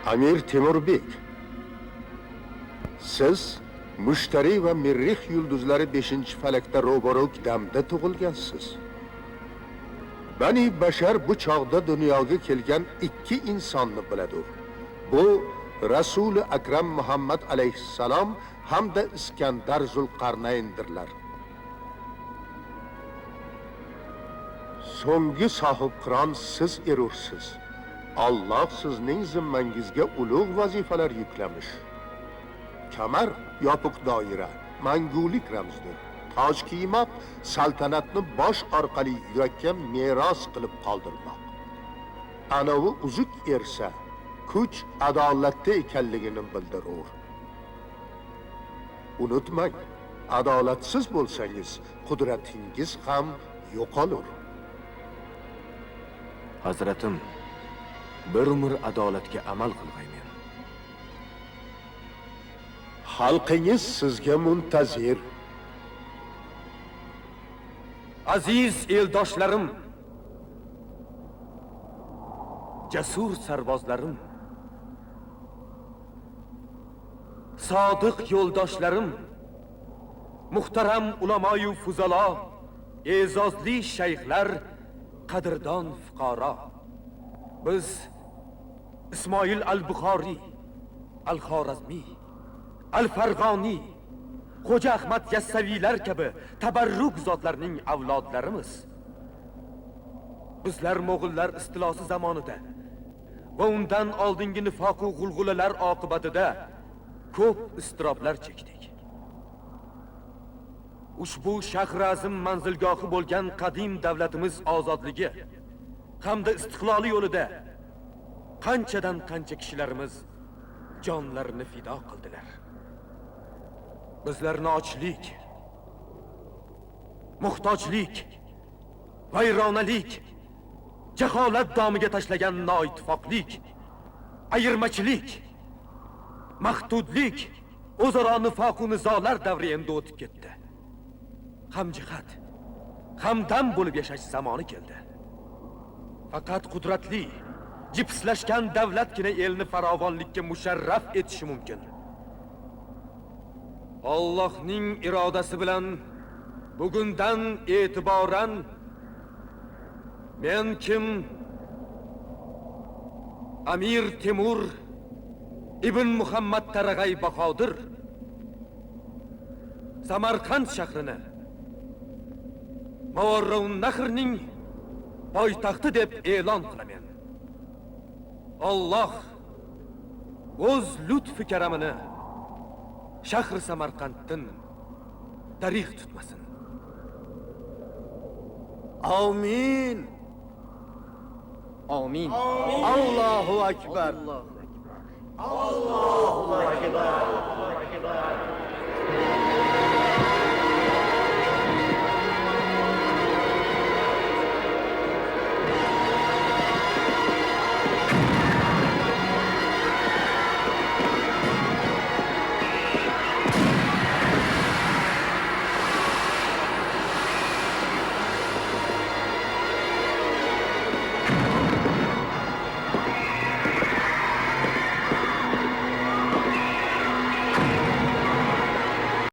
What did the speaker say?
Amir Temurbek, siz Mushtari va Mirrix yulduzlari 5-falakda ro'baro damda tug'ilgansiz. Bani bashar bu chog'da dunyoga kelgan 2 insonni biladi. Bu Rasuli Akram Muhammad alayhissalom hamda Iskandar Zulqarnayndirlar. So'nggi sohibqiron siz erursiz. Allah sizning zimmangizga ulug' vazifalar yuklamış. Kamar yopiq doira, mangulik ramzidir. Toj kiymoq saltanatni bosh orqali yurakka meros qilib qoldirmoq. Anavi uzuk ersa, kuch adolatda ekanligini bildirur. Unutmang, adolatsiz bo'lsangiz, qudratingiz ham yo'qolur. Hazratim, bir umr adolatga amal qilmayman. Xalqingiz sizga muntazir. Aziz eldoshlarim, jasur sarbozlarim, sodiq yo'ldoshlarim, muhtaram ulamoyu fuzalo, e'zozli shayxlar, qadrdon fuqaro. Biz Ismoil al-Buxoriy, al-Xorazmiy, al-Farg'oniy, Xo'ja Ahmad Yassaviylar kabi tabarruk zotlarning avlodlarimiz. Bizlar Mo'g'ullar istilosi zamonida va undan oldingi nifoq va g'ulg'ulalar oqibatida ko'p iztiroblar chekdik. Ushbu shahri azim manzilgohi bo'lgan qadim davlatimiz ozodligi hamda istiqloli yo'lida qanchadan qancha kishilarimiz jonlarini fido qildilar. Bizlarni ochlik, muhtojlik, vayronalik, jaholat domiga tashlagan noittifoqlik, ayirmachilik, mahdudlik, o'zaro nifoq va nizolar davri endi o'tib ketdi. Hamjihat, hamdam bo'lib yashash zamoni keldi. Faqat qudratli, jipslashgan davlatgina elni farovonlikka musharraf etishi mumkin. Allohning irodasi bilan bugundan e'tiboran men kim? Amir Temur ibn Muhammad Tarag'ay Bahodir Samarqand shahrini Mavarrun Nahrning poytaxti deb e'lon qilaman. Alloh o'z lutfi karamini shahri Samarqanddan tarix tutmasin. Amin. Amin. Allahu akbar. Allahu akbar.